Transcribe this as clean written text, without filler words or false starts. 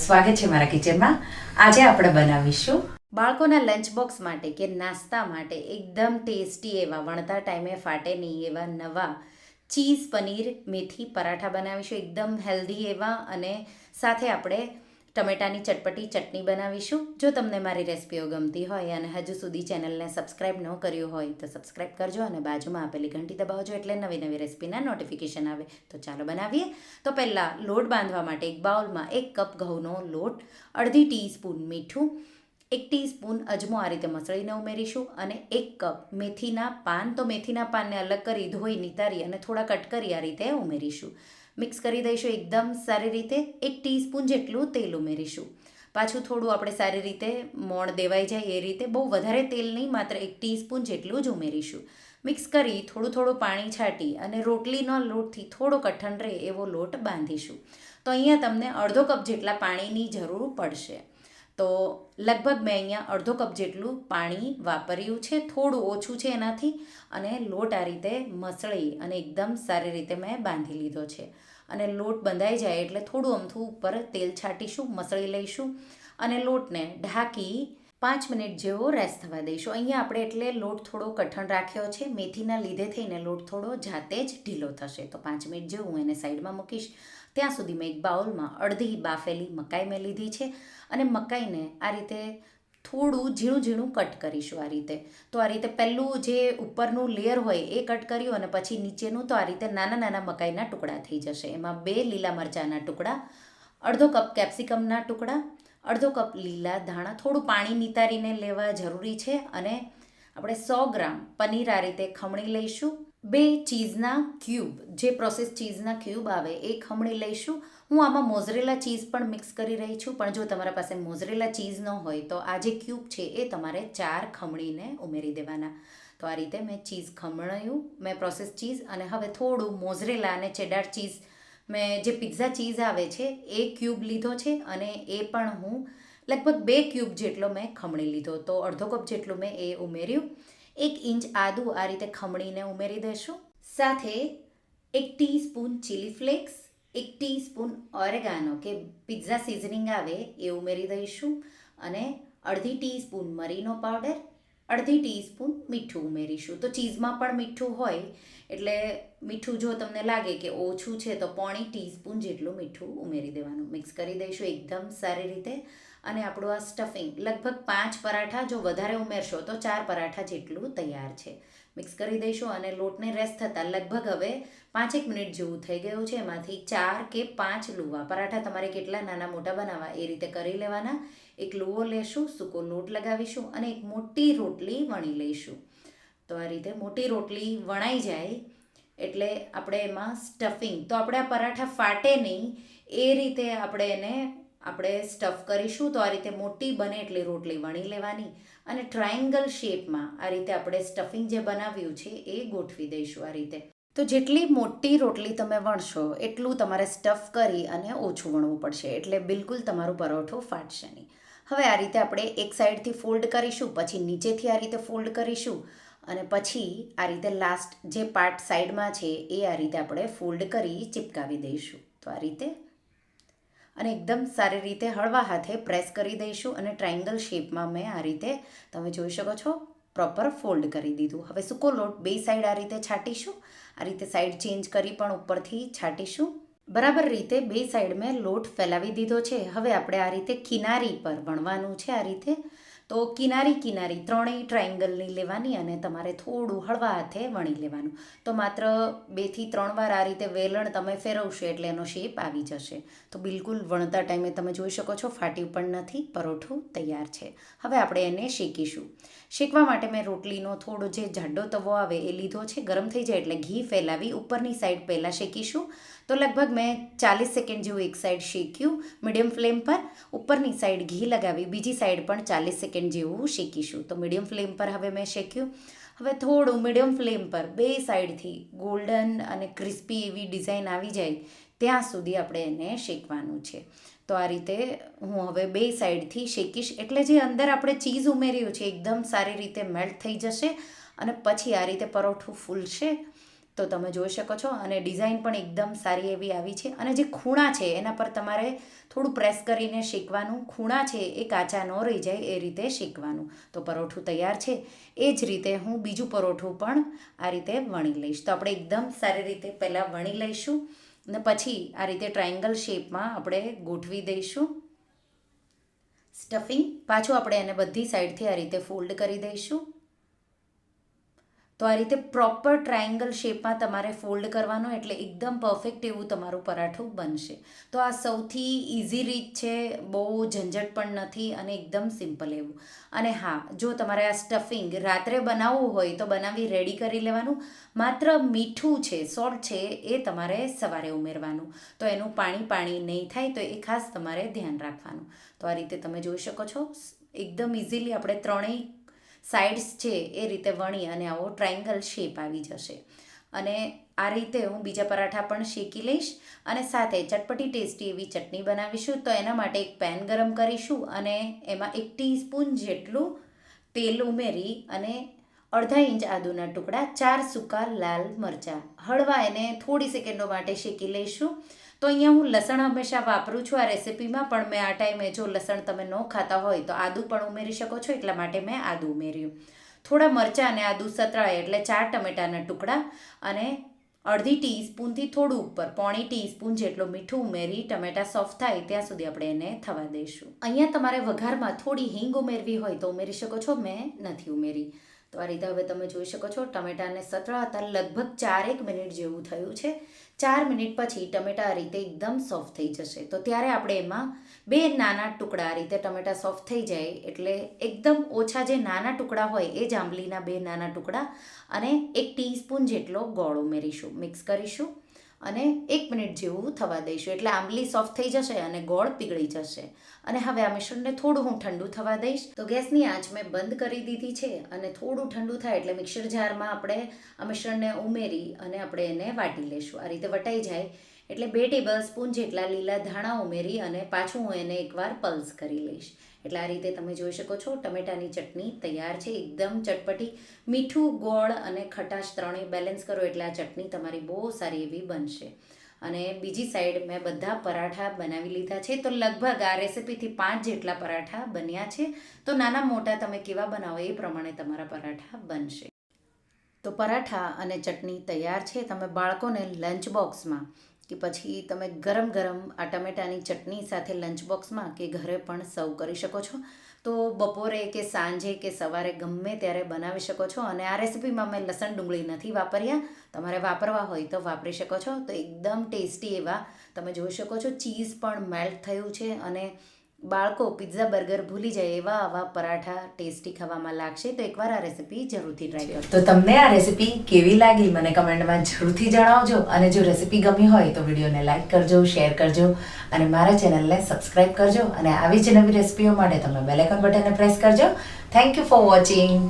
સ્વાગત છે મારા કિચનમાં. આજે આપણે બનાવીશું બાળકોના લંચ બોક્સ માટે કે નાસ્તા માટે એકદમ ટેસ્ટી એવા વણતા ટાઈમે ફાટે નહીં એવા નવા ચીઝ પનીર મેથી પરાઠા બનાવીશું. એકદમ હેલ્ધી એવા અને સાથે આપણે ટમેટાની ચટપટી ચટણી બનાવીશું. જો તમને મારી રેસિપીઓ ગમતી હોય અને હજુ સુધી ચેનલને સબસ્ક્રાઈબ ન કર્યું હોય તો સબસ્ક્રાઈબ કરજો અને બાજુમાં આપેલી ઘંટી દબાવજો એટલે નવી નવી રેસિપીના નોટિફિકેશન આવે. તો ચાલો બનાવીએ. તો પહેલાં લોટ બાંધવા માટે એક બાઉલમાં 1 કપ ઘઉંનો લોટ, અડધી ટીસ્પૂન મીઠું, 1 ટીસ્પૂન અજમો આ રીતે મસળીને ઉમેરીશું અને 1 કપ મેથીના પાન. તો મેથીના પાનને અલગ કરી ધોઈ નિતારી અને થોડા કટ કરી આ રીતે ઉમેરીશું. મિક્સ કરી દઈશું એકદમ સારી રીતે. 1 ટીસ્પૂન જેટલું તેલ ઉમેરીશું. પાછું થોડું આપણે સારી રીતે મોણ દેવાઈ જાય એ રીતે, બહુ વધારે તેલ નહીં, માત્ર 1 ટીસ્પૂન જેટલું જ ઉમેરીશું. મિક્સ કરી થોડું પાણી છાંટી અને રોટલીનો લોટથી થોડો કઠણ રહે એવો લોટ બાંધીશું. તો અહીંયા તમને અડધો કપ જેટલા પાણીની જરૂર પડશે. તો લગભગ મેં અહીંયા અડધો કપ જેટલું પાણી વાપર્યું છે, થોડું ઓછું છે એનાથી. અને લોટ આ રીતે મસળી અને એકદમ સારી રીતે મેં બાંધી લીધો છે. અને લોટ બંધાઈ જાય એટલે થોડું અમથું ઉપર તેલ છાંટીશું, મસળી લઈશું અને લોટને ઢાંકી 5 મિનિટ જેવો રેસ્ટ થવા દઈશું. અહીંયા આપણે એટલે લોટ થોડો કઠણ રાખ્યો છે, મેથીના લીધે થઈને લોટ થોડો જાતે જ ઢીલો થશે. તો 5 મિનિટ જેવું હું એને સાઈડમાં મૂકીશ. ત્યાં સુધી મેં એક બાઉલમાં અડધી બાફેલી મકાઈ મેં લીધી છે અને મકાઈને આ રીતે થોડું ઝીણું ઝીણું કટ કરીશું આ રીતે. તો આ રીતે પહેલું જે ઉપરનું લેયર હોય એ કટ કર્યું અને પછી નીચેનું તો આ રીતે નાના નાના મકાઈના ટુકડા થઈ જશે. એમાં 2 લીલા મરચાંના ટુકડા, અડધો કપ કેપ્સિકમના ટુકડા, અડધો કપ લીલા ધાણા, થોડું પાણી નિતારીને લેવા જરૂરી છે. અને આપણે 100 ગ્રામ પનીર આ રીતે ખમણી લઈશું. 2 ચીઝના ક્યુબ, જે પ્રોસેસ ચીઝના ક્યુબ આવે એ ખમણી લઈશું. હું આમાં મોઝરેલા ચીઝ પણ મિક્સ કરી રહી છું, પણ જો તમારા પાસે મોઝરેલા ચીઝ ન હોય તો આ જે ક્યુબ છે એ તમારે 4 ખમણીને ઉમેરી દેવાના. તો આ રીતે મેં ચીઝ ખમણાયું, મેં પ્રોસેસ ચીઝ. અને હવે થોડું મોઝરેલા અને ચેડાર ચીઝ, મેં જે પિઝા ચીઝ આવે છે એ ક્યુબ લીધો છે અને એ પણ હું લગભગ 2 ક્યુબ જેટલો મેં ખમણી લીધો. તો અડધો કપ જેટલું મેં એ ઉમેર્યું. 1 ઇંચ આદું આ રીતે ખમણીને ઉમેરી દઈશું. સાથે 1 teaspoon chilli flakes, 1 teaspoon oregano કે પિઝા સિઝનિંગ આવે એ ઉમેરી દઈશું અને અડધી ટીસ્પૂન મરીનો પાવડર, અડધી ટીસ્પૂન મીઠું ઉમેરીશું. તો ચીઝમાં પણ મીઠું હોય એટલે મીઠું જો તમને લાગે કે ઓછું છે તો 1/4 ટીસ્પૂન જેટલું મીઠું ઉમેરી દેવાનું. મિક્સ કરી દઈશું એકદમ સારી રીતે. અને આપણું આ સ્ટફિંગ લગભગ 5 પરાઠા, જો વધારે ઉમેરશો તો 4 પરાઠા જેટલું તૈયાર છે. મિક્સ કરી દઈશું અને લોટને રેસ્ટ થતાં લગભગ હવે 5-1 મિનિટ જેવું થઈ ગયું છે. એમાંથી 4 કે 5 લુવા પરાઠા, તમારે કેટલા નાના મોટા બનાવવા એ રીતે કરી લેવાના. એક લુવો લેશું, સૂકો લોટ લગાવીશું અને એક મોટી રોટલી વણી લઈશું. તો આ રીતે મોટી રોટલી વણાઈ જાય એટલે આપણે એમાં સ્ટફિંગ, તો આપણે આ પરાઠા ફાટે નહીં એ રીતે આપણે સ્ટફ કરીશું. તો આ રીતે મોટી બને એટલી રોટલી વણી લેવાની અને ટ્રાયેંગલ શેપમાં આ રીતે આપણે સ્ટફિંગ જે બનાવ્યું છે એ ગોઠવી દઈશું આ રીતે. તો જેટલી મોટી રોટલી તમે વણશો એટલું તમારે સ્ટફ કરી અને ઓછું વણવું પડશે, એટલે બિલકુલ તમારું પરોઠું ફાટશે નહીં. હવે આ રીતે આપણે એક સાઈડથી ફોલ્ડ કરીશું, પછી નીચેથી આ રીતે ફોલ્ડ કરીશું અને પછી આ રીતે લાસ્ટ જે પાર્ટ સાઈડમાં છે એ આ રીતે આપણે ફોલ્ડ કરી ચિપકાવી દઈશું. તો આ રીતે અને એકદમ સારી રીતે હળવા હાથે પ્રેસ કરી દઈશું અને ટ્રાયેંગલ શેપમાં મેં આ રીતે તમે જોઈ શકો છો પ્રોપર ફોલ્ડ કરી દીધું. હવે સૂકો લોટ 2 સાઈડ આ રીતે છાંટીશું. આ રીતે સાઈડ ચેન્જ કરી પણ ઉપરથી છાંટીશું. બરાબર રીતે 2 સાઈડ મેં લોટ ફેલાવી દીધો છે. હવે આપણે આ રીતે કિનારી પર વણવાનું છે આ રીતે. તો કિનારી ત્રણેય ટ્રાયેંગલની લેવાની અને તમારે થોડું હળવા હાથે વણી લેવાનું. તો માત્ર 2 થી 3 વાર આ રીતે વેલણ તમે ફેરવશો એટલે એનો શેપ આવી જશે. તો બિલકુલ વણતા ટાઈમે તમે જોઈ શકો છો ફાટ્યું પણ નથી, પરોઠું તૈયાર છે. હવે આપણે એને શેકીશું. શેકવા માટે મેં રોટલીનો થોડો જે જાડો તવો આવે એ લીધો છે. ગરમ થઈ જાય એટલે ઘી ફેલાવી ઉપરની સાઈડ પહેલાં શેકીશું. તો લગભગ મેં 40 સેકન્ડ જેવું એક સાઈડ શેક્યું મીડિયમ ફ્લેમ પર. ઉપરની સાઈડ ઘી લગાવી બીજી સાઈડ પણ 40 સેકન્ડ જેવું શેકીશું. તો મીડિયમ ફ્લેમ પર હવે મેં શેક્યું. હવે થોડું મીડિયમ ફ્લેમ પર 2 સાઈડથી ગોલ્ડન અને ક્રિસ્પી એવી ડિઝાઇન આવી જાય ત્યાં સુધી આપણે એને શેકવાનું છે. તો આ રીતે હું હવે 2 સાઈડથી શેકીશ એટલે જે અંદર આપણે ચીઝ ઉમેર્યું છે એકદમ સારી રીતે મેલ્ટ થઈ જશે અને પછી આ રીતે પરોઠું ફૂલશે. તો તમે જોઈ શકો છો. અને ડિઝાઇન પણ એકદમ સારી એવી આવી છે. અને જે ખૂણા છે એના પર તમારે થોડું પ્રેસ કરીને શેકવાનું. ખૂણા છે એ કાચા ન રહી જાય એ રીતે શેકવાનું. તો પરોઠું તૈયાર છે. એ જ રીતે હું બીજું પરોઠું પણ આ રીતે વણી લઈશ. તો આપણે એકદમ સારી રીતે પહેલાં વણી લઈશું અને પછી આ રીતે ટ્રાયેંગલ શેપમાં આપણે ગોઠવી દઈશું સ્ટફિંગ. પાછું આપણે એને બધી સાઈડથી આ રીતે ફોલ્ડ કરી દઈશું. તો આ રીતે પ્રોપર ટ્રાયેંગલ શેપમાં તમારે ફોલ્ડ કરવાનો, એટલે એકદમ પરફેક્ટ એવું તમારું પરાઠું બનશે. તો આ સૌથી ઇઝી રીત છે, બહુ ઝંઝટ પણ નથી અને એકદમ સિમ્પલ એવું. અને હા, જો તમારે આ સ્ટફિંગ રાત્રે બનાવવું હોય તો બનાવી રેડી કરી લેવાનું. માત્ર મીઠું છે, સોલ્ટ છે, એ તમારે સવારે ઉમેરવાનું. તો એનું પાણી નહીં થાય, તો એ ખાસ તમારે ધ્યાન રાખવાનું. તો આ રીતે તમે જોઈ શકો છો, એકદમ ઇઝીલી આપણે ત્રણેય સાઇડ્સ છે એ રીતે વણી અને આવો ટ્રાયેંગલ શેપ આવી જશે. અને આ રીતે હું બીજા પરાઠા પણ શેકી લઈશ અને સાથે ચટપટી ટેસ્ટી એવી ચટણી બનાવીશું. તો એના માટે એક પેન ગરમ કરીશું અને એમાં 1 ટીસ્પૂન જેટલું તેલ ઉમેરી અને અડધા ઇંચ આદુના ટુકડા, 4 સૂકા લાલ મરચાં હળવા એને થોડી સેકન્ડો માટે શેકી લઈશું. તો અહીંયા હું લસણ હંમેશા વાપરું છું આ રેસિપીમાં, પણ મેં આ ટાઈમે જો લસણ તમે ન ખાતા હોય તો આદું પણ ઉમેરી શકો છો, એટલા માટે મેં આદું ઉમેર્યું. થોડા મરચાં અને આદું સતળાય એટલે 4 ટમેટાના ટુકડા અને અડધી ટીસ્પૂનથી થોડું ઉપર 1/4 ટીસ્પૂન જેટલું મીઠું ઉમેરી ટમેટા સોફ્ટ થાય ત્યાં સુધી આપણે એને થવા દઈશું. અહીંયા તમારે વઘારમાં થોડી હિંગ ઉમેરવી હોય તો ઉમેરી શકો છો, મેં નથી ઉમેરી. તો આ રીતે હવે તમે જોઈ શકો છો ટમેટાને સતળાતા લગભગ 4-1 મિનિટ જેવું થયું છે. 4 મિનિટ પછી ટમેટા આ રીતે એકદમ સોફ્ટ થઈ જશે. તો ત્યારે આપણે એમાં 2 નાના ટુકડા, આ રીતે ટમેટા સોફ્ટ થઈ જાય એટલે એકદમ ઓછા જે નાના ટુકડા હોય એ જ આંબલીના 2 નાના ટુકડા અને 1 ટીસ્પૂન જેટલો ગોળ ઉમેરીશું. મિક્સ કરીશું અને 1 મિનિટ જેવું થવા દઈશું એટલે આંબલી સોફ્ટ થઈ જશે અને ગોળ પીગળી જશે. અને હવે આ મિશ્રણને થોડું હું ઠંડુ થવા દઈશ. તો ગેસની આંચ મેં બંધ કરી દીધી છે અને થોડું ઠંડુ થાય એટલે મિક્સર જારમાં આપણે આ મિશ્રણને ઉમેરી અને આપણે એને વાટી લઈશું. આ રીતે વટાઈ જાય એટલે 2 ટેબલસ્પૂન જેટલા લીલા ધાણા ઉમેરી અને પાછું હું એને એકવાર પલ્સ કરી લઈશ. એટલે આ રીતે તમે જોઈ શકો છો ટમેટાની ચટણી તૈયાર છે. એકદમ ચટપટી, મીઠું, ગોળ અને ખટાશ ત્રણેય બેલેન્સ કરો એટલે આ ચટણી તમારી બહુ સારી એવી બનશે. અને બીજી સાઈડ મેં બધા પરાઠા બનાવી લીધા છે. તો લગભગ આ રેસિપીથી 5 જેટલા પરાઠા બન્યા છે. તો નાના મોટા તમે કેવા બનાવો એ પ્રમાણે તમારા પરાઠા બનશે. તો પરાઠા અને ચટણી તૈયાર છે. તમે બાળકોને લંચ બોક્સમાં કે પછી તમે ગરમ ગરમ આ ટમેટાની ચટણી સાથે લંચ બોક્સમાં કે ઘરે પણ સર્વ કરી શકો છો. તો બપોરે કે સાંજે કે સવારે ગમે ત્યારે બનાવી શકો છો. અને આ રેસિપીમાં મેં લસણ ડુંગળી નથી વાપર્યા, તમારે વાપરવા હોય તો વાપરી શકો છો. તો એકદમ ટેસ્ટી એવા તમે જોઈ શકો છો, ચીઝ પણ મેલ્ટ થયું છે અને બાળકો પિઝા બર્ગર ભૂલી જાય એવા આવા પરાઠા ટેસ્ટી ખાવામાં લાગશે. તો એકવાર આ રેસિપી જરૂરથી ટ્રાય કરજો. તો તમને આ રેસિપી કેવી લાગી મને કમેન્ટમાં જરૂરથી જણાવજો. અને જો રેસિપી ગમી હોય તો વિડીયોને લાઈક કરજો, શેર કરજો અને મારા ચેનલને સબસ્ક્રાઈબ કરજો. અને આવી જ નવી રેસિપીઓ માટે તમે બેલ આઇકન બટનને પ્રેસ કરજો. Thank you for watching.